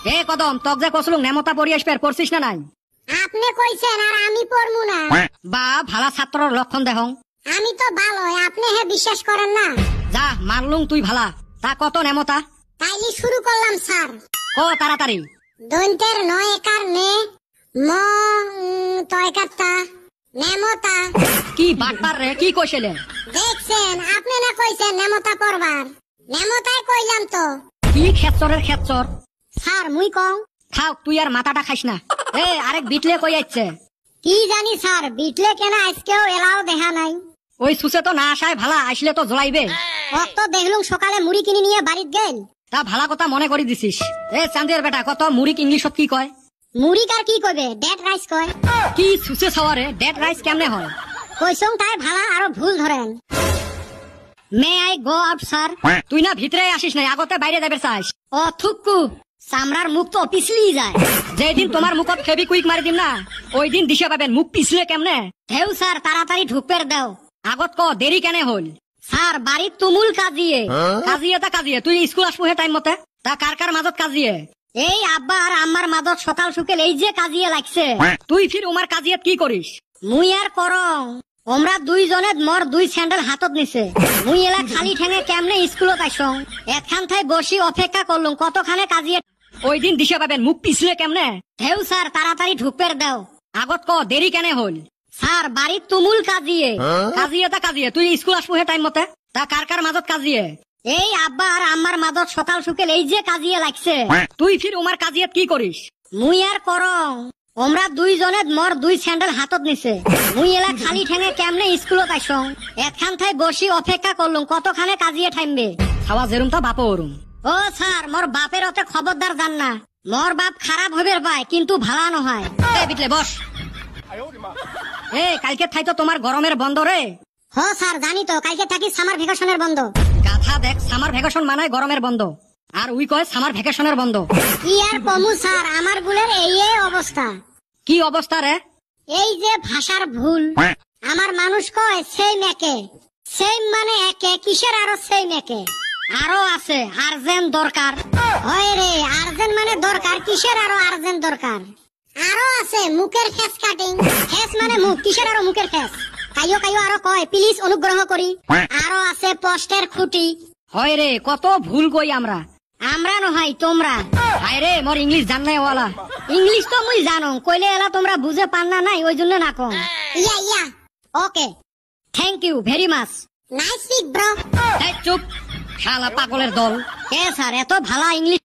এ কদম তক যে কসলুং নেমতা পড়ি আসবার পড়ছিস না নাই? আপনি কইছেন আর আমি পড়মু না। বা ভালা ছাত্রর লক্ষণ দেহং। আমি তো ভালো, আপনি হে বিশ্বাস করেন না। যা মারলুং তুই ভালা, তা কত নেমতা? তাইলে শুরু করলাম স্যার। ও তাড়াতাড়ি। দন্তের নয় একার নে, ম তয়কারটা নেমতা। কি বাটপার রে, কি কইছিলে? দেখছেন আপনি না কইছেন নেমতা পড়বার, নেমতাই কইলাম তো। কি খেচ্চরের খেচ্চর? স্যার মুই কং। খাও তুই আর মাথাটা খাইস না। এ আরেক বিটলে কই যাচ্ছে? কি জানি স্যার, বিটলে কেন আজকেও এলাও দেখা নাই। ওই সুসে তো না আসায় ভালা, আসলে তো জ্বলাইবে। তো দেখলুম সকালে মুড়ি কিনে নিয়ে বাড়িত গেল। তা ভালা কথা মনে করি দিছিস। এ চান্দের বেটা কত মুড়ি ইংলিশত কি কয়? মুড়ি কার কি কইবে, ডেড রাইস কয়। কি সুসে ছাওয়ারে ডেড রাইস কেমনে হয়? কইছং তাই ভালা আরো ভুল ধরেন। May I go out sir? তুই না ভিতরে আসিস নাই, আগতে বাইরে যাবে চাস। ও থুকু, চামড়ার মুখ তো পিছলি যায়। যেদিন তোমার মুখত ফেবি কুইক মারি দিম না, ওই দিন দিশে পাবেন মুখ পিছলে কেমনে। হেউ স্যার তাড়াতাড়ি ঢুকপের দাও। আগত ক দেরি কেনে হল? স্যার বাড়ির তুমুল কাজিয়ে। কাজিয়ে তুই স্কুল আসবো হে টাইম মতে। তা কার কার মাজত কাজিয়ে? এই আব্বা আর আম্মার মাদত সকাল সুকেল এই যে কাজিয়ে লাগছে। তুই ফির উমার কাজিয়াত কি করিস? মুই আর করং, ওমরা দুইজনে মর দুই স্যান্ডেল হাতত নিছে। মুই এলা খালি ঠেঙে কেমনে স্কুলত আইসং, একখান ঠাই বসি অপেক্ষা করলুম কতখানে কাজিয়ে। ওই দিন দিশে পাবেন মুখ পিছলে কেমনে। হেউ স্যার তাড়াতাড়ি ঢুকপের দাও। আগত ক দেরি কেনে হল? স্যার বাড়ির তুমুল কাজিয়ে। কাজিয়ে তুই স্কুল আসবো হে টাইম মতে। তা কার কার মাজত কাজিয়ে? এই আব্বা আর আম্মার মাদত সকাল সুকেল এই যে কাজিয়ে লাগছে। তুই ফির উমার কাজিয়াত কি করিস? মুই আর করং, ওমরা দুইজনে মর দুই স্যান্ডেল হাতত নিছে। মুই এলা খালি ঠেঙে কেমনে স্কুলত আইসং, একখান ঠাই বসি অপেক্ষা করলুম কতখানে কাজিয়ে ঠাইমবে। খাওয়া যেরুম তা বাপও ওরুম। ও স্যার মোর বাপের অতে খবরদার জান না। মোর বাপ খারাপ হবের পায় কিন্তু ভালা নহয়। বিটলে বস। এ কালকে থাই তো তোমার গরমের বন্ধ রে। হ স্যার জানি তো, কালকে থাকি সামার ভ্যাকেশনের বন্ধ। গাধা দেখ, সামার ভ্যাকেশন মানায় গরমের বন্ধ, আর উই কয় সামার ভ্যাকেশনের বন্ধ। কি আর কমু স্যার, আমার বুলের এই অবস্থা। কি অবস্থা রে? এই যে ভাষার ভুল। আমার মানুষ কয় সেম একে, সেম মানে একে, কিসের আরো সেম একে? আরো আছে আর্জেন্ট দরকার। হয় রে, আর্জেন্ট মানে দরকার, কিসের আরো আর্জেন্ট দরকার? আরো আছে মুখের ফেস কাটিং। ফেস মানে মুখ, কিসের আরো মুখের ফেস? কাইও কাইও আরো কয় প্লিজ অনুগ্রহ করি। আরো আছে পোস্টের খুঁটি। হয় রে, কত ভুল কই আমরা। আমরা নহয় তোমরা। হায় রে মোর ইংলিশ জানলে ওয়ালা। ইংলিশ তো মুই জানো, কইলে এলা তোমরা বুঝে পান না নাই, ওই জন্য না কম। Yeah okay, thank you very much. Nice speak bro. চুপ, শালা পাগলের দল। এ স্যার এত ভালো ইংলিশ